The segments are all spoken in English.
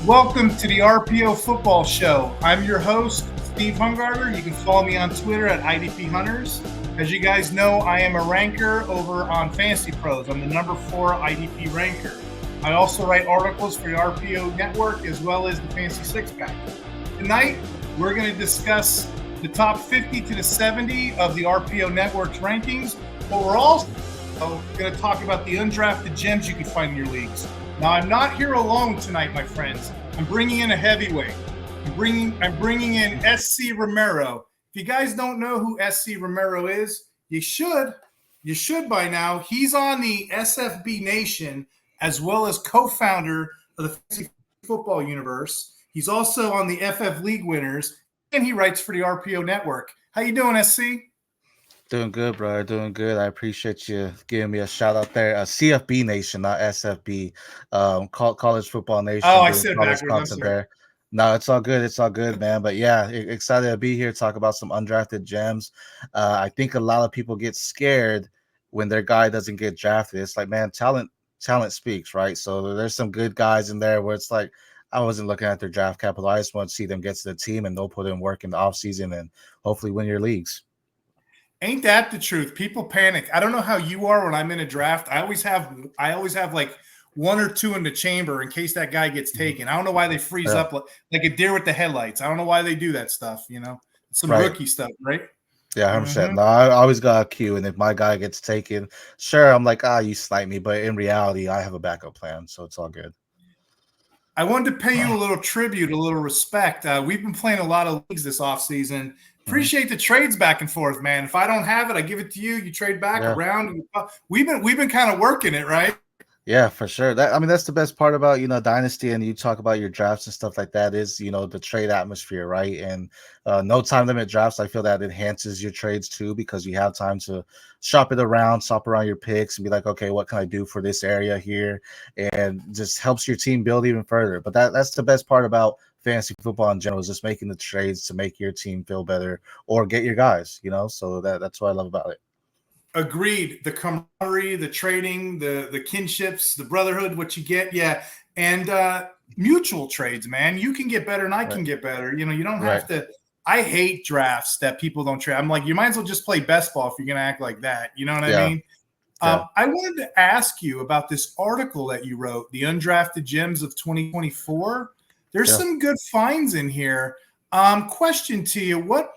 Welcome to the RPO Football Show. I'm your host, Steve Hungarter. You can follow me on Twitter at IDP Hunters. As you guys know, I am a ranker over on Fantasy Pros. I'm the number 4 IDP ranker. I also write articles for the RPO Network as well as the Fantasy Six Pack. Tonight, we're going to discuss the top 50 to the 70 of the RPO Network's rankings, but we're also going to talk about the undrafted gems you can find in your leagues. Now, I'm not here alone tonight, my friends. I'm bringing in a heavyweight. I'm bringing in S.C Romero. If you guys don't know who S.C Romero is, you should. You should by now. He's on the CFB Nation as well as co-founder of the Fantasy Football Universe. He's also on the FF League Winners, and he writes for the RPO Network. How you doing, SC? Doing good, bro. Doing good. I appreciate you giving me a shout out there. CFB Nation, not SFB. College Football Nation. Oh, I doing said college backwards. I'm content sorry. there. No, it's all good. It's all good, man. But yeah, excited to be here, talk about some undrafted gems. I think a lot of people get scared when their guy doesn't get drafted. It's like, man, talent speaks, right? So there's some good guys in there where it's like, I wasn't looking at their draft capital. I just want to see them get to the team and they'll put in work in the offseason and hopefully win your leagues. Ain't that the truth? People panic. I don't know how you are when I'm in a draft. I always have like one or two in the chamber in case that guy gets taken. I don't know why they freeze up like a deer with the headlights. I don't know why they do that stuff, Some rookie stuff, right? Yeah, 100%. No, I always got a queue, and if my guy gets taken, sure, I'm like, you snipe me, but in reality, I have a backup plan, so it's all good. I wanted to pay you a little tribute, a little respect. We've been playing a lot of leagues this offseason. Appreciate the trades back and forth, man. If I don't have it, I give it to you. You trade back around. We've been kind of working it, right? Yeah, for sure. That's the best part about, Dynasty, and you talk about your drafts and stuff like that is, the trade atmosphere, right? And no time limit drafts, I feel that enhances your trades too, because you have time to shop around your picks and be like, okay, what can I do for this area here? And just helps your team build even further. But that's the best part about fantasy football in general, is just making the trades to make your team feel better or get your guys, so that's what I love about it. Agreed. The camaraderie, the trading, the kinships, the brotherhood, what you get. Yeah. And mutual trades, man. You can get better and I can get better. You don't have to. I hate drafts that people don't trade. I'm like, you might as well just play best ball if you're going to act like that. You know what I mean? I wanted to ask you about this article that you wrote, the Undrafted Gems of 2024. There's some good finds in here. Question to you. What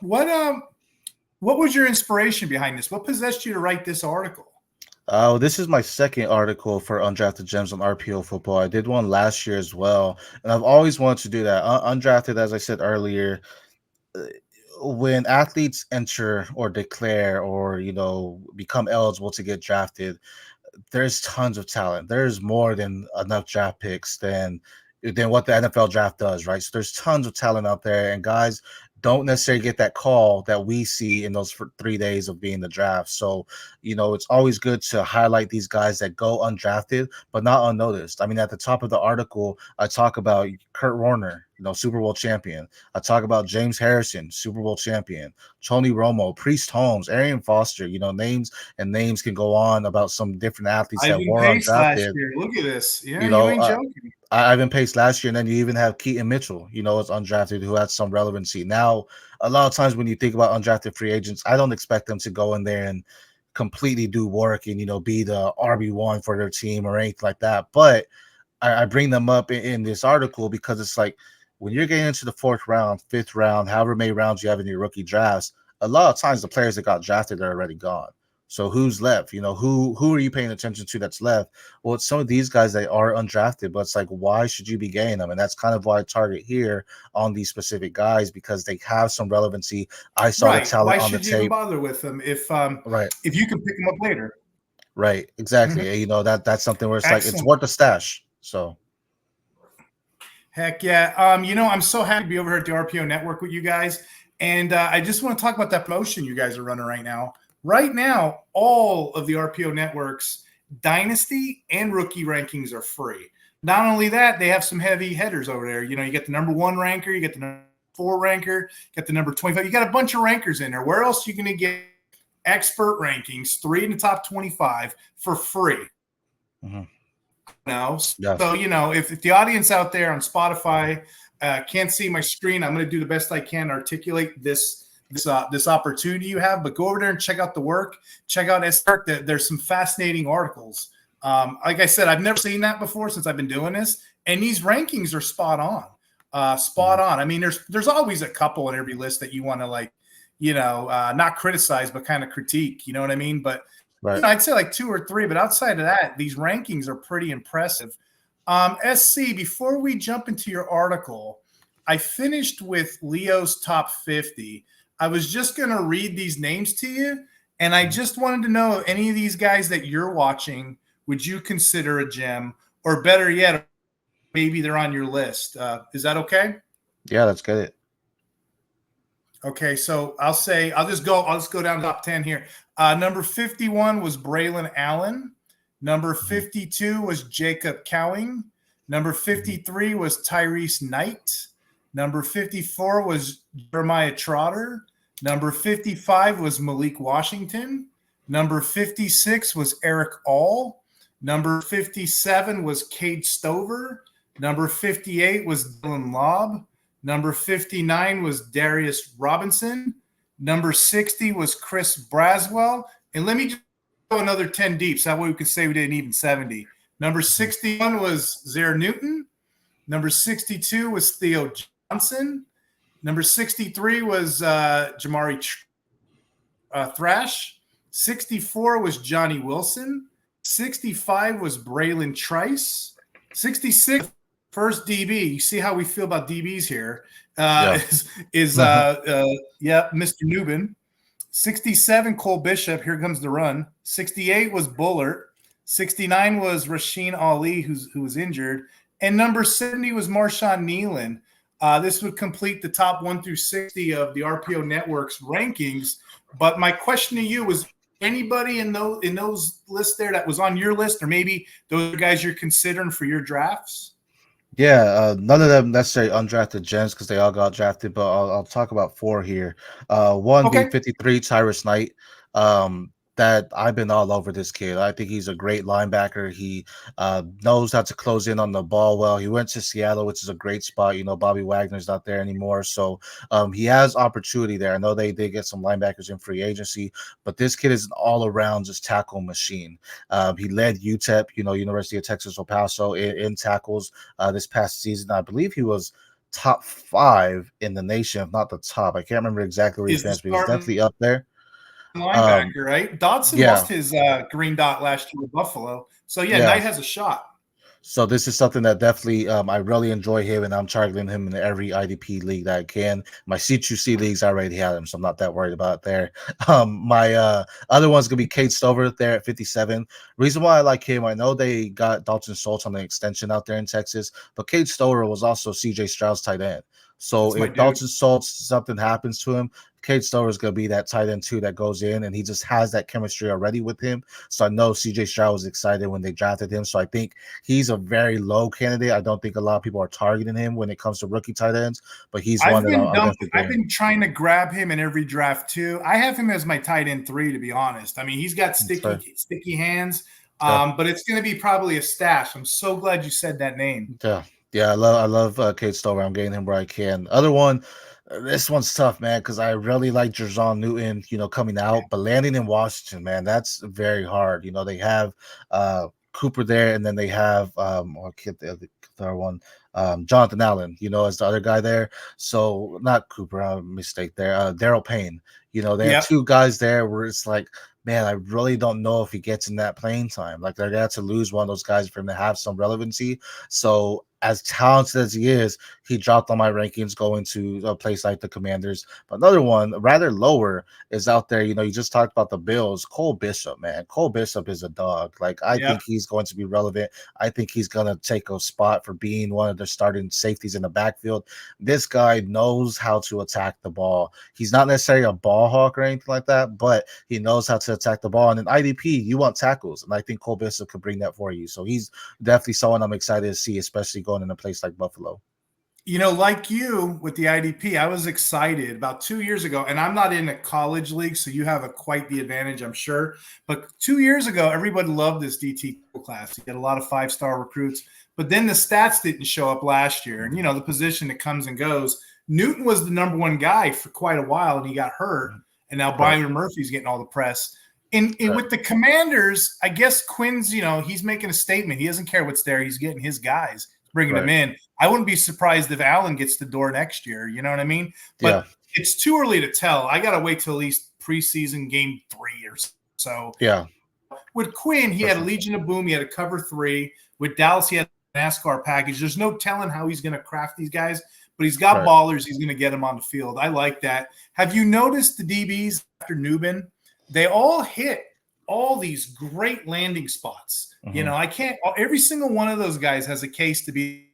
was your inspiration behind this? What possessed you to write this article? This is my second article for Undrafted Gems on RPO Football. I did one last year as well, and I've always wanted to do that. Undrafted, as I said earlier, when athletes enter or declare or become eligible to get drafted, there's tons of talent. There's more than enough draft picks than what the NFL draft does, right? So there's tons of talent out there, and guys don't necessarily get that call that we see in those 3 days of being the draft. So, it's always good to highlight these guys that go undrafted, but not unnoticed. I mean, at the top of the article, I talk about Kurt Warner, Super Bowl champion. I talk about James Harrison, Super Bowl champion, Tony Romo, Priest Holmes, Arian Foster, names can go on about some different athletes that were undrafted. Look at this. Yeah, you ain't joking. Ivan Pace last year, and then you even have Keaton Mitchell, it's undrafted, who has some relevancy. Now, a lot of times when you think about undrafted free agents, I don't expect them to go in there and completely do work and, be the RB1 for their team or anything like that. But I bring them up in this article because it's like, when you're getting into the 4th round, 5th round, however many rounds you have in your rookie drafts, a lot of times the players that got drafted are already gone. So who's left? Who are you paying attention to that's left? Well, it's some of these guys that are undrafted, but it's like, why should you be getting them? And that's kind of why I target here on these specific guys, because they have some relevancy. I saw the talent on the tape. Why should you even bother with them if you can pick them up later? Right, exactly. That's something where it's like, it's worth the stash. So heck yeah. I'm so happy to be over here at the RPO Network with you guys. And I just want to talk about that promotion you guys are running right now. Right now, all of the RPO Network's dynasty and rookie rankings are free. Not only that, they have some heavy headers over there. You get the number 1 ranker, you get the number 4 ranker, you get the number 25. You got a bunch of rankers in there. Where else are you going to get expert rankings, 3 in the top 25 for free? know. Yeah. So, if the audience out there on Spotify can't see my screen, I'm going to do the best I can to articulate this opportunity you have. But go over there and check out the work. Check out S.C. There's some fascinating articles. Like I said, I've never seen that before since I've been doing this, and these rankings are spot on. I mean, there's always a couple in every list that you want to not criticize but kind of critique. You know what I mean? But Right. I'd say like 2 or 3. But outside of that, these rankings are pretty impressive. SC, before we jump into your article, I finished with Leo's top 50. I was just going to read these names to you, and I just wanted to know if any of these guys that you're watching would you consider a gem, or better yet, maybe they're on your list. Is that okay? Yeah, let's get it. Okay, so I'll just go down to top 10 here. Number 51 was Bralen Allen. Number 52 was Jacob Cowing. Number 53 was Tyrice Knight. Number 54 was Jeremiah Trotter. Number 55 was Malik Washington. Number 56 was Eric All. Number 57 was Cade Stover. Number 58 was Dylan Laube. Number 59 was Darius Robinson. Number 60 was Chris Braswell. And let me just go another 10 deep, so that way we can say we didn't even 70. Number 61 was Jer'Zan Newton. Number 62 was Theo Johnson. Number 63 was Jamari Thrash. 64 was Johnny Wilson. 65 was Bralen Trice. 66, first DB. You see how we feel about DBs here. Is Mr. Newbin. 67, Cole Bishop. Here comes the run. 68 was Bullard. 69 was Rasheen Ali, who was injured. And number 70 was Marshawn Nealon. This would complete the top 1 through 60 of the RPO Network's rankings. But my question to you was, anybody in those lists there that was on your list, or maybe those are guys you're considering for your drafts? Yeah, none of them necessarily undrafted gems because they all got drafted, but I'll talk about 4 here. One being 53, Tyrice Knight. That I've been all over this kid. I think he's a great linebacker. He knows how to close in on the ball well. He went to Seattle, which is a great spot. Bobby Wagner's not there anymore. So he has opportunity there. I know they did get some linebackers in free agency, but this kid is an all-around just tackle machine. He led UTEP, University of Texas El Paso, in tackles this past season. I believe he was top 5 in the nation, if not the top. I can't remember exactly where he finished, but he was definitely up there. Linebacker, right? Dodson lost his green dot last year with Buffalo. So, Knight has a shot. So this is something that definitely I really enjoy him, and I'm targeting him in every IDP league that I can. My C2C leagues, I already had him, so I'm not that worried about it there. My other one's going to be Cade Stover there at 57. Reason why I like him, I know they got Dalton Schultz on the extension out there in Texas, but Cade Stover was also CJ Stroud's tight end. So if Dalton Schultz, something happens to him, Cade Stover is going to be that tight end 2 that goes in, and he just has that chemistry already with him. So I know CJ Stroud was excited when they drafted him. So I think he's a very low candidate. I don't think a lot of people are targeting him when it comes to rookie tight ends, but he's one that I've been trying to grab him in every draft too. I have him as my tight end 3, to be honest. I mean, he's got sticky hands, but it's going to be probably a stash. I'm so glad you said that name. Yeah, I love Cade Stover. I'm getting him where I can. Other one, this one's tough, man, because I really like Jer'Zan Newton, coming out, but landing in Washington, man, that's very hard. They have Cooper there, and then they have the other one, Jonathan Allen, as the other guy there. So not Cooper, mistake there. Daryl Payne. They have 2 guys there where it's like, man, I really don't know if he gets in that playing time. Like, they're going to have to lose one of those guys for him to have some relevancy. So as talented as he is, he dropped on my rankings going to a place like the Commanders. But another one, rather lower, is out there. You just talked about the Bills. Cole Bishop, man. Cole Bishop is a dog. Like, I think he's going to be relevant. I think he's going to take a spot for being one of the starting safeties in the backfield. This guy knows how to attack the ball. He's not necessarily a ball hawk or anything like that, but he knows how to attack the ball. And in IDP, you want tackles, and I think Cole Bishop could bring that for you. So he's definitely someone I'm excited to see, especially going in a place like Buffalo. Like you with the IDP, I was excited about 2 years ago, and I'm not in a college league, so you have quite the advantage, I'm sure. But 2 years ago, everybody loved this DT class. You had a lot of 5-star recruits, but then the stats didn't show up last year. And, the position that comes and goes. Newton was the number one guy for quite a while, and he got hurt. And now Byron Murphy's getting all the press. And with the Commanders, I guess Quinn's, he's making a statement. He doesn't care what's there. He's getting his guys, bringing them in. I wouldn't be surprised if Allen gets the door next year. You know what I mean? But it's too early to tell. I got to wait till at least preseason game 3 or so. Yeah. With Quinn, he had a Legion of Boom. He had a cover 3. With Dallas, he had a NASCAR package. There's no telling how he's going to craft these guys, but he's got ballers. He's going to get them on the field. I like that. Have you noticed the DBs after Newbin? They all hit all these great landing spots. I can't – every single one of those guys has a case to be –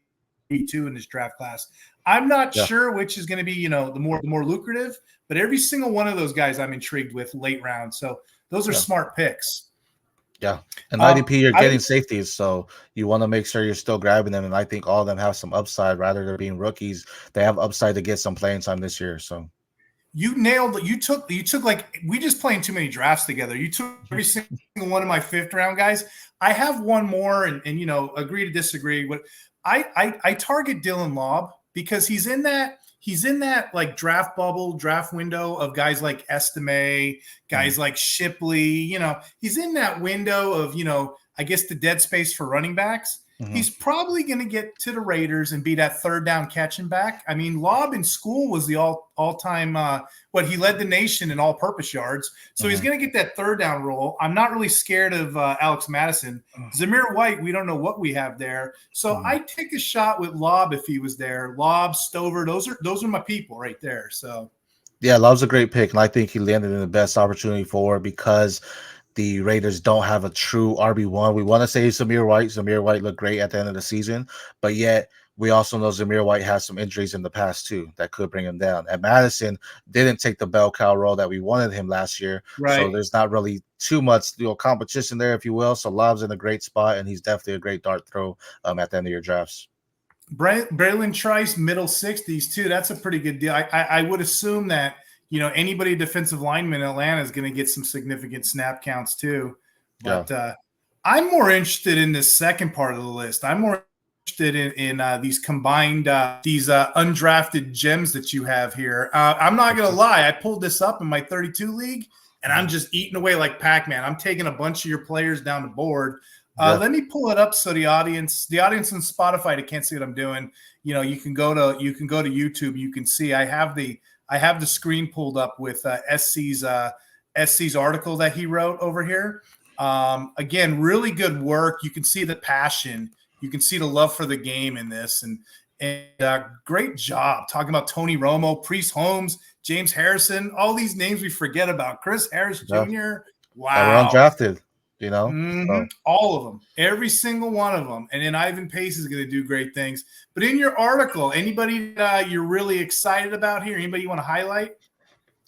two in this draft class. I'm not sure which is going to be, the more lucrative, but every single one of those guys I'm intrigued with late round. So those are smart picks. Yeah. And IDP, you're getting safeties, so you want to make sure you're still grabbing them. And I think all of them have some upside. Rather than being rookies, they have upside to get some playing time this year. So you nailed it. You took like, we just playing too many drafts together. You took every single one of my 5th round guys. I have one more and agree to disagree. But I target Dylan Laube because he's in that like draft bubble, draft window of guys like Estime, guys like Shipley. He's in that window of, I guess the dead space for running backs. He's probably going to get to the Raiders and be that third down catching back. I mean, Laube in school was the all-time he led the nation in all-purpose yards. So he's going to get that third down role. I'm not really scared of Alex Madison. Zamir White, we don't know what we have there. So I'd take a shot with Laube if he was there. Laube, Stover, those are my people right there. So yeah, Laube's a great pick, and I think he landed in the best opportunity for because the Raiders don't have a true RB1. We want to say Zamir White. Zamir White looked great at the end of the season, but yet we also know Zamir White has some injuries in the past too that could bring him down. And Madison didn't take the bell cow role that we wanted him last year. So there's not really too much competition there, if you will. So Laube's in a great spot, and he's definitely a great dart throw at the end of your drafts. Bralen Trice, middle 60s too. That's a pretty good deal. I would assume that anybody defensive lineman in Atlanta is going to get some significant snap counts too. But I'm more interested in this second part of the list. I'm more interested in these combined, these undrafted gems that you have here. I'm not going to lie. I pulled this up in my 32 league, and I'm just eating away like Pac-Man. I'm taking a bunch of your players down the board. Let me pull it up so the audience on Spotify, they can't see what I'm doing. You can go to YouTube. You can see I have the screen pulled up with SC's article that he wrote over here. Again, really good work. You can see the passion. You can see the love for the game in this, and great job talking about Tony Romo, Priest Holmes, James Harrison, all these names we forget about. Chris Harris Jr. Wow, we're undrafted. So. All of them, every single one of them. And then Ivan Pace is going to do great things. But in your article, anybody you're really excited about here? Anybody you want to highlight?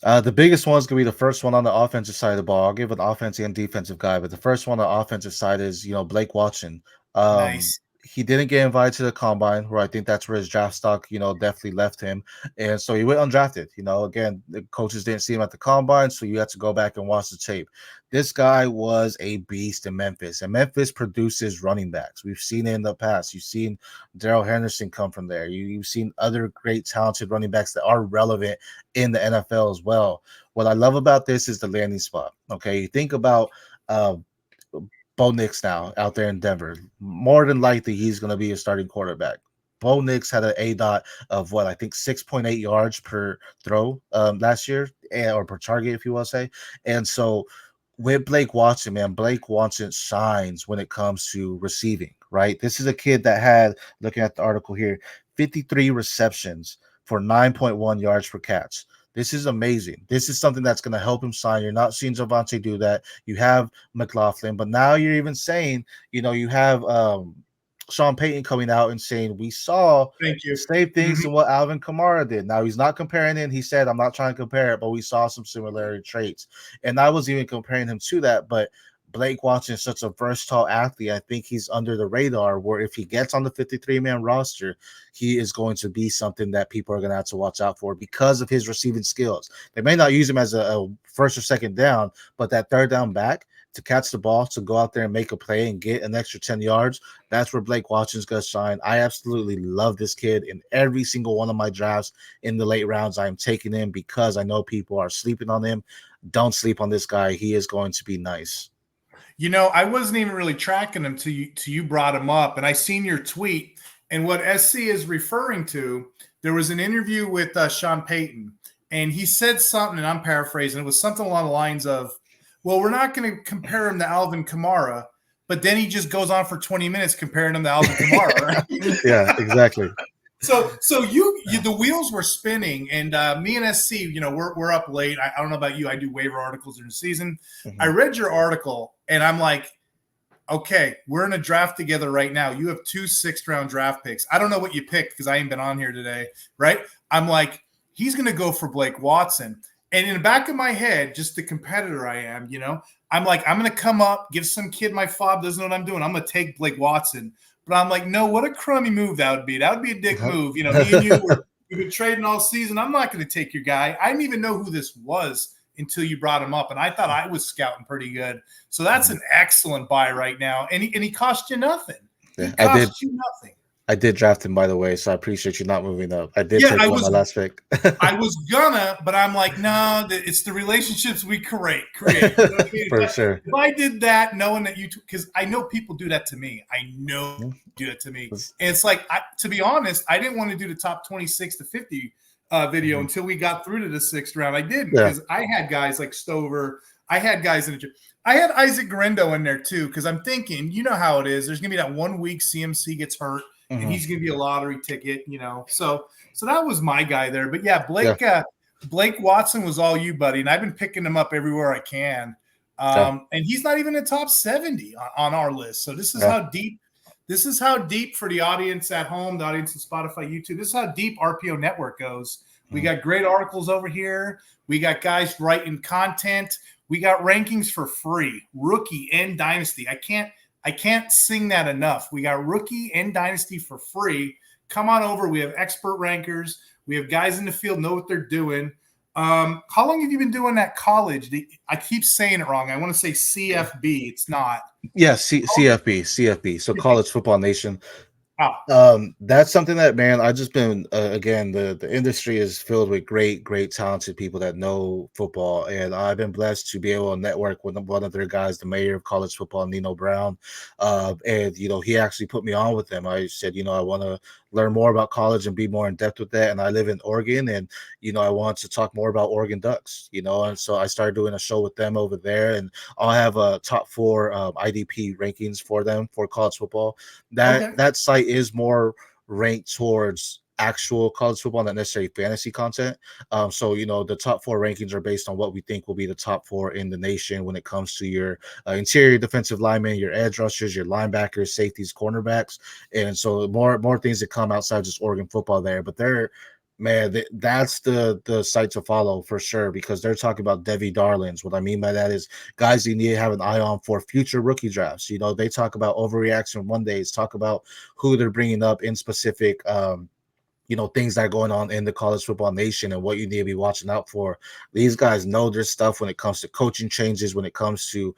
The biggest one is going to be the first one on the offensive side of the ball. I'll give an offensive and defensive guy, but the first one on the offensive side is, Blake Watson. Nice. He didn't get invited to the combine, where I think that's where his draft stock, definitely left him. And so he went undrafted. Again, the coaches didn't see him at the combine, so you have to go back and watch the tape. This guy was a beast in Memphis, and Memphis produces running backs. We've seen it in the past. You've seen Darrell Henderson come from there. You've seen other great, talented running backs that are relevant in the NFL as well. What I love about this is the landing spot. Okay, you think about Bo Nix now out there in Denver. More than likely, he's going to be a starting quarterback. Bo Nix had an ADOT of 6.8 yards per throw last year, or per target, if you will say. And so with Blake Watson, man, Blake Watson shines when it comes to receiving, right? This is a kid that had, looking at the article here, 53 receptions for 9.1 yards per catch. This is amazing. This is something that's going to help him shine. You're not seeing Javonte do that. You have McLaughlin, but now you're even saying, you have Sean Payton coming out and saying, we saw the same things to what Alvin Kamara did. Now, he's not comparing it. He said, I'm not trying to compare it, but we saw some similarity traits. And I was even comparing him to that, but Blake Watson is such a versatile athlete. I think he's under the radar, where if he gets on the 53-man roster, he is going to be something that people are going to have to watch out for because of his receiving skills. They may not use him as a first or second down, but that third down back to catch the ball, to go out there and make a play and get an extra 10 yards, that's where Blake Watson's going to shine. I absolutely love this kid. In every single one of my drafts in the late rounds, I am taking him because I know people are sleeping on him. Don't sleep on this guy. He is going to be nice. You know, I wasn't even really tracking him till you brought him up, and I seen your tweet. And what SC is referring to, there was an interview with Sean Payton, and he said something, and I'm paraphrasing. It was something along the lines of, well, we're not going to compare him to Alvin Kamara, but then he just goes on for 20 minutes comparing him to Alvin Kamara. Yeah, exactly. So you the wheels were spinning, and me and SC, you know, we're up late. I don't know about you. I do waiver articles during the season. Mm-hmm. I read your article, and I'm like, okay, we're in a draft together right now. You have 2 6th-round draft picks. I don't know what you picked because I ain't been on here today, right? I'm like, he's going to go for Blake Watson. And in the back of my head, just the competitor I am, you know, I'm like, I'm going to come up, give some kid my fob, doesn't know what I'm doing. I'm going to take Blake Watson. But I'm like, no, what a crummy move that would be. That would be a dick move. You know, me and we've been trading all season. I'm not going to take your guy. I didn't even know who this was until you brought him up. And I thought I was scouting pretty good. So that's an excellent buy right now. And he cost you nothing. He cost you nothing. I did draft him, by the way, so I appreciate you not moving up. I did take him on my last pick. I was gonna, but I'm like, no, it's the relationships we create. You know what I mean? For sure. If I did that, knowing that because I know people do that to me. I know do that to me. And it's like, to be honest, I didn't want to do the top 26 to 50 video until we got through to the 6th round. I did because I had guys like Stover. I had guys in I had Isaac Guerendo in there too because I'm thinking, you know how it is. There's going to be that 1 week CMC gets hurt. And he's going to be a lottery ticket, you know. So that was my guy there. But yeah, Blake Watson was all you, buddy. And I've been picking him up everywhere I can. And he's not even in the top 70 on our list. So this is how deep. This is how deep for the audience at home, the audience on Spotify, YouTube. This is how deep RPO Network goes. We got great articles over here. We got guys writing content. We got rankings for free, rookie and dynasty. I can't sing that enough. We got rookie and dynasty for free. Come on over. We have expert rankers. We have guys in the field know what they're doing. How long have you been doing that college? I keep saying it wrong. I want to say CFB. It's not. Yeah, CFB. So College Football Nation. Oh. That's something that, man, I just been again, the industry is filled with great talented people that know football, and I've been blessed to be able to network with one of their guys, the mayor of college football, Nino Brown, and you know, he actually put me on with them. I said, you know, I want to learn more about college and be more in depth with that, and I live in Oregon, and you know, I want to talk more about Oregon Ducks, you know, and so I started doing a show with them over there, and I'll have a top 4 IDP rankings for them for college football. That site is more ranked towards actual college football, not necessarily fantasy content. So, you know, the top 4 rankings are based on what we think will be the top 4 in the nation when it comes to your interior defensive linemen, your edge rushers, your linebackers, safeties, cornerbacks. And so more things that come outside just Oregon football there. But that's the site to follow for sure, because they're talking about Devi Darlings. What I mean by that is guys you need to have an eye on for future rookie drafts. You know, they talk about overreaction Mondays, talk about who they're bringing up in specific you know, things that are going on in the college football nation and what you need to be watching out for. These guys know their stuff when it comes to coaching changes, when it comes to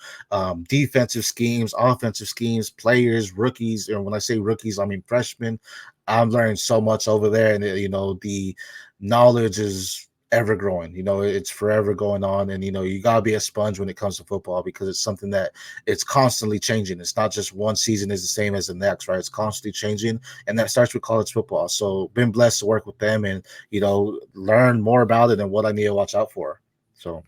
defensive schemes, offensive schemes, players, rookies. And when I say rookies, I mean freshmen. I'm learning so much over there, and you know, the knowledge is ever growing. You know, it's forever going on, and you know, you gotta be a sponge when it comes to football, because it's something that it's constantly changing. It's not just one season is the same as the next, right? It's constantly changing, and that starts with college football. So been blessed to work with them and, you know, learn more about it and what I need to watch out for. So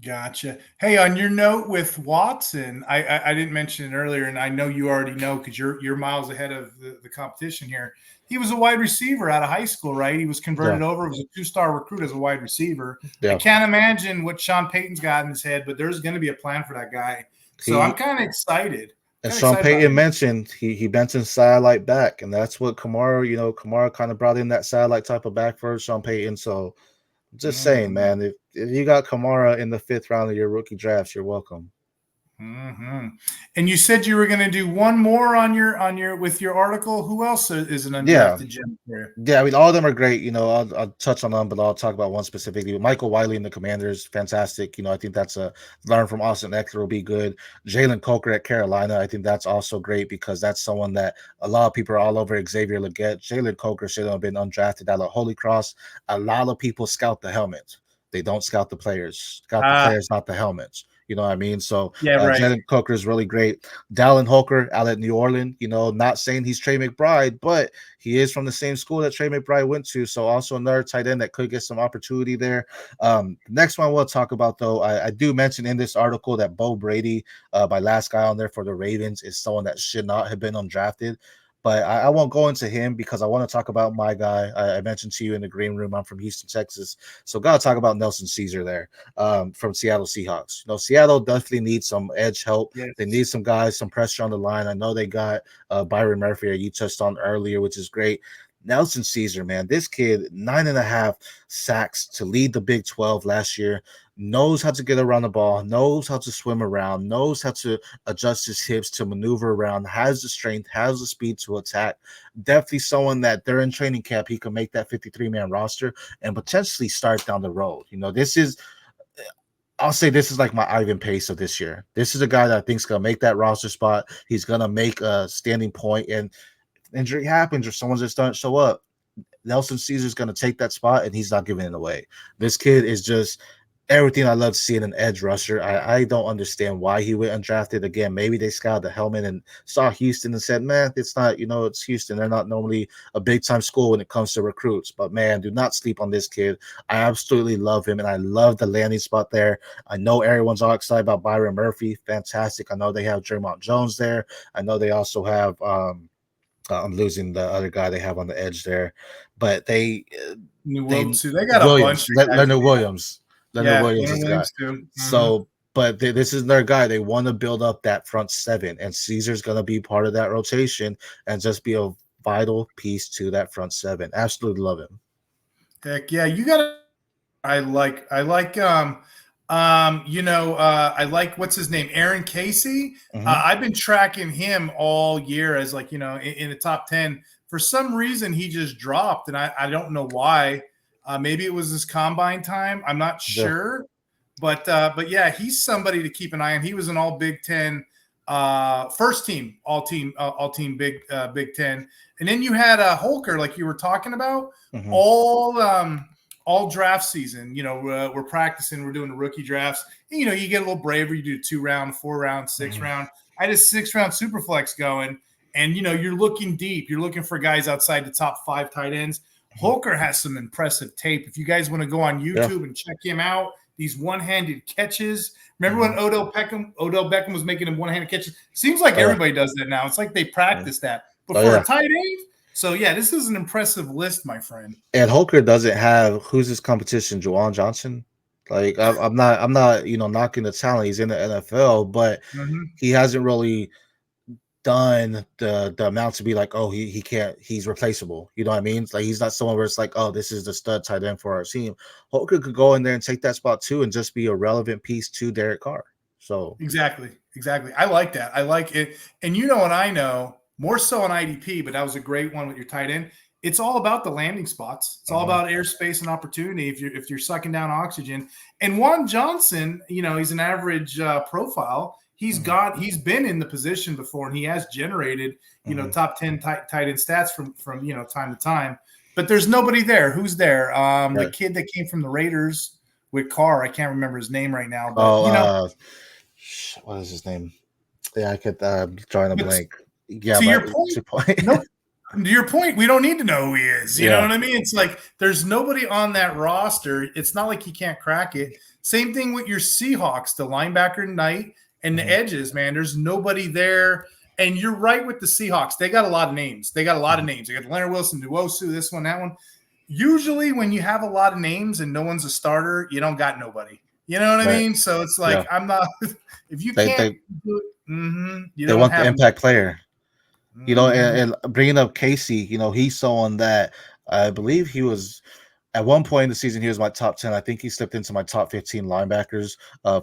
gotcha. Hey, on your note with Watson, I didn't mention it earlier, and I know you already know because you're miles ahead of the competition here. He was a wide receiver out of high school, right? He was converted over. He was a 2-star recruit as a wide receiver. I can't imagine what Sean Payton's got in his head, but there's going to be a plan for that guy. So I'm kind of excited. As Sean Payton mentioned, he mentioned satellite back, and that's what Kamara kind of brought in, that satellite type of back for Sean Payton. So just saying, man, if you got Kamara in the 5th round of your rookie drafts, you're welcome. Mm-hmm. And you said you were going to do one more on your with your article. Who else is an Yeah. undrafted gem for you? Yeah, I mean, all of them are great. I'll touch on them, but I'll talk about one specifically. Michael Wiley and the Commanders, fantastic. I think that's a learn from Austin Eckler will be good. Jalen Coker at Carolina, I think that's also great because that's someone that a lot of people are all over Xavier Legette. Jalen Coker should have been undrafted out of Holy Cross. A lot of people scout the helmet. They don't scout the players. Scout the players, not the helmets. You know what I mean? So yeah, right. Jalen Coker is really great. Dallen Holkier out at New Orleans, not saying he's Trey McBride, but he is from the same school that Trey McBride went to. So also another tight end that could get some opportunity there. Next one we'll talk about, though, I do mention in this article that Bo Brady, my last guy on there for the Ravens, is someone that should not have been undrafted. But I won't go into him because I want to talk about my guy. I mentioned to you in the green room, I'm from Houston, Texas. So got to talk about Nelson Ceasar there from Seattle Seahawks. Seattle definitely needs some edge help. Yes. They need some guys, some pressure on the line. I know they got Byron Murphy, you touched on earlier, which is great. Nelson Ceasar, man, this kid, 9.5 sacks to lead the Big 12 last year, knows how to get around the ball, knows how to swim around, knows how to adjust his hips to maneuver around, has the strength, has the speed to attack. Definitely someone that during training camp, he can make that 53-man roster and potentially start down the road. I'll say this is like my Ivan Pace of this year. This is a guy that I think is going to make that roster spot. He's going to make a standing point, and injury happens or someone just doesn't show up, Nelson Ceasar's going to take that spot, and he's not giving it away. This kid is just everything I love to see in an edge rusher. I don't understand why he went undrafted. Again, maybe they scouted the helmet and saw Houston and said, man, it's not, it's Houston. They're not normally a big-time school when it comes to recruits. But, man, do not sleep on this kid. I absolutely love him, and I love the landing spot there. I know everyone's all excited about Byron Murphy. Fantastic. I know they have Jermont Jones there. I know they also have I'm losing the other guy they have on the edge there, but they got Williams, a bunch of Leonard Williams. Leonard Williams is the guy. Too. Mm-hmm. So, but this is their guy. They want to build up that front seven, and Ceasar's going to be part of that rotation and just be a vital piece to that front seven. Absolutely love him. Heck yeah, you got to. I like what's his name, Aaron Casey. Mm-hmm. I've been tracking him all year as in the top 10. For some reason, he just dropped, and I don't know why. Maybe it was his combine time. I'm not sure, but yeah, he's somebody to keep an eye on. He was an all Big Ten, first team, all team Big Ten, and then you had Holker, like you were talking about, mm-hmm. all draft season. We're practicing, we're doing the rookie drafts. And, you get a little braver. You do 2-round, 4-round, 6-round. I had a 6-round super flex going, and you're looking deep. You're looking for guys outside the top 5 tight ends. Holker has some impressive tape. If you guys want to go on YouTube and check him out, these one-handed catches. Remember when Odell Beckham was making them one-handed catches? Seems like everybody does that now. It's like they practice that. But for a tight end, so yeah, this is an impressive list, my friend. And Holker doesn't have who's his competition, Juwan Johnson. Like I'm not knocking the talent. He's in the NFL, but he hasn't really done the amount to be like, oh, he can't, he's replaceable. You know what I mean? It's like he's not someone where it's like, oh, this is the stud tight end for our team. Holker could go in there and take that spot too and just be a relevant piece to Derek Carr. So exactly. I like that. I like it. And and I know more so on IDP, but that was a great one with your tight end. It's all about the landing spots. It's all about airspace and opportunity. If you're sucking down oxygen, and Juwan Johnson, he's an average profile. He's been in the position before, and he has generated, top 10 tight end stats from time to time. But there's nobody there. Who's there? The kid that came from the Raiders with Carr. I can't remember his name right now. But, what is his name? Yeah, I could drawing a blank. Yeah, to your point. No, to your point, we don't need to know who he is. You know what I mean? It's like there's nobody on that roster. It's not like he can't crack it. Same thing with your Seahawks, the linebacker Knight. And the edges, man, there's nobody there. And you're right with the Seahawks. They got a lot of names. They got Leonard Wilson, Nwosu, this one, that one. Usually when you have a lot of names and no one's a starter, you don't got nobody. You know what I mean? So it's like, I'm not – if you can't do it, you they want the impact player. And bringing up Casey, he's someone that I believe he was At one point in the season, he was my top 10. I think he slipped into my top 15 linebackers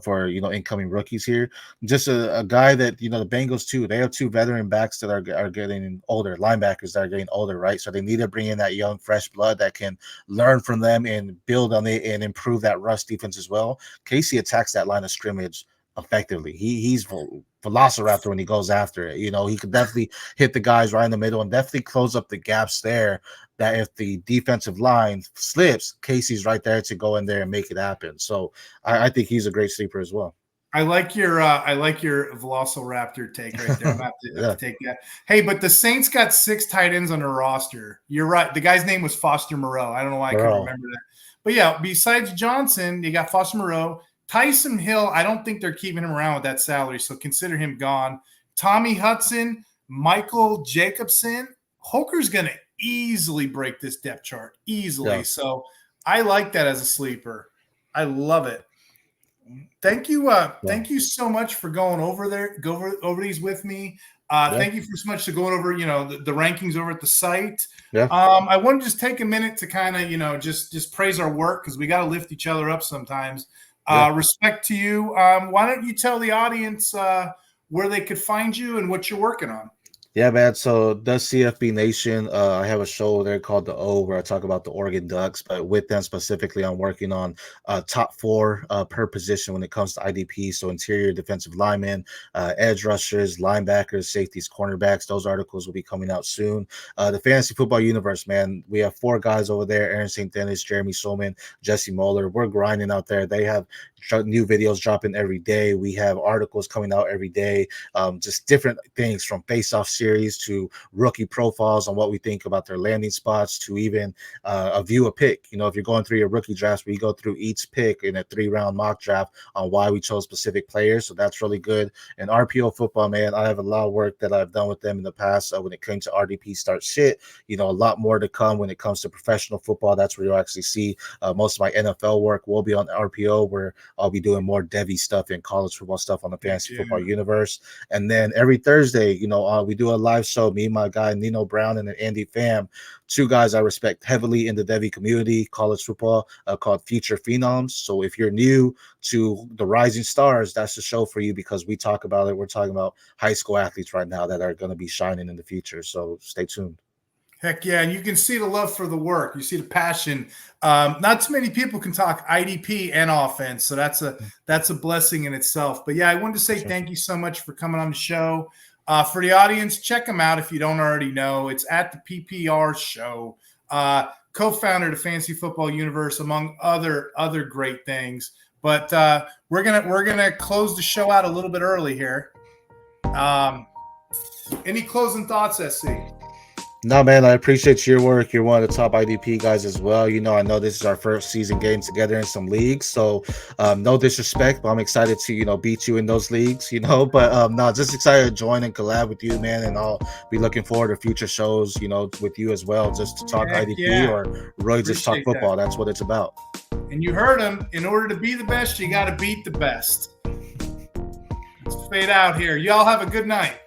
for incoming rookies here. Just a guy that the Bengals too. They have two veteran backs that are getting older, linebackers that are getting older, right? So they need to bring in that young, fresh blood that can learn from them and build on it and improve that rush defense as well. Casey attacks that line of scrimmage effectively. He's velociraptor when he goes after it. He could definitely hit the guys right in the middle and definitely close up the gaps there, that if the defensive line slips, Casey's right there to go in there and make it happen. So I think he's a great sleeper as well. I like your Velociraptor take right there. I'm have to take that. Hey, but the Saints got 6 tight ends on their roster. You're right. The guy's name was Foster Moreau. I don't know why I couldn't remember that. But yeah, besides Johnson, you got Foster Moreau. Tyson Hill, I don't think they're keeping him around with that salary, so consider him gone. Tommy Hudson, Michael Jacobson. Holker's going to easily break this depth chart. Easily. Yeah. So I like that as a sleeper. I love it. Thank you. Thank you so much for going over there. Go over these with me. Thank you so much for going over, the rankings over at the site. Yeah. I want to just take a minute to kind of, just praise our work, because we got to lift each other up sometimes. Respect to you. Why don't you tell the audience where they could find you and what you're working on? Yeah, man. So the CFB Nation, I have a show there called The O, where I talk about the Oregon Ducks, but with them specifically, I'm working on top 4 per position when it comes to IDP. So interior defensive linemen, edge rushers, linebackers, safeties, cornerbacks. Those articles will be coming out soon. The fantasy football universe, man. We have 4 guys over there: Aaron St. Dennis, Jeremy Solman, Jesse Moeller. We're grinding out there. They have new videos dropping every day. We have articles coming out every day. Just different things, from face-off series to rookie profiles on what we think about their landing spots, to even a view a pick. If you're going through your rookie drafts, we go through each pick in a 3-round mock draft on why we chose specific players. So that's really good. And RPO football, man, I have a lot of work that I've done with them in the past when it came to RDP start shit. A lot more to come when it comes to professional football. That's where you'll actually see most of my NFL work will be on RPO, where I'll be doing more Devy stuff and college football stuff on the fantasy football universe. And then every Thursday, we do a live show. Me and my guy Nino Brown and Andy Pham, 2 guys I respect heavily in the Devy community, college football, called Future Phenoms. So if you're new to the Rising Stars, that's the show for you, because we talk about it. We're talking about high school athletes right now that are going to be shining in the future. So stay tuned. Heck yeah, and you can see the love for the work. You see the passion. Not too many people can talk IDP and offense, so that's a blessing in itself. But yeah, I wanted to say thank you so much for coming on the show. For the audience, check them out if you don't already know. It's at the PPR Show. Co-founder of the Fantasy Football Universe, among other great things. But we're gonna close the show out a little bit early here. Any closing thoughts, SC? No, man, I appreciate your work. You're one of the top IDP guys as well. I know this is our first season getting together in some leagues, so no disrespect, but I'm excited to, beat you in those leagues, but no, just excited to join and collab with you, man, and I'll be looking forward to future shows, with you as well, just to talk IDP or really just talk football. That's what it's about. And you heard him. In order to be the best, you got to beat the best. Let's fade out here. Y'all have a good night.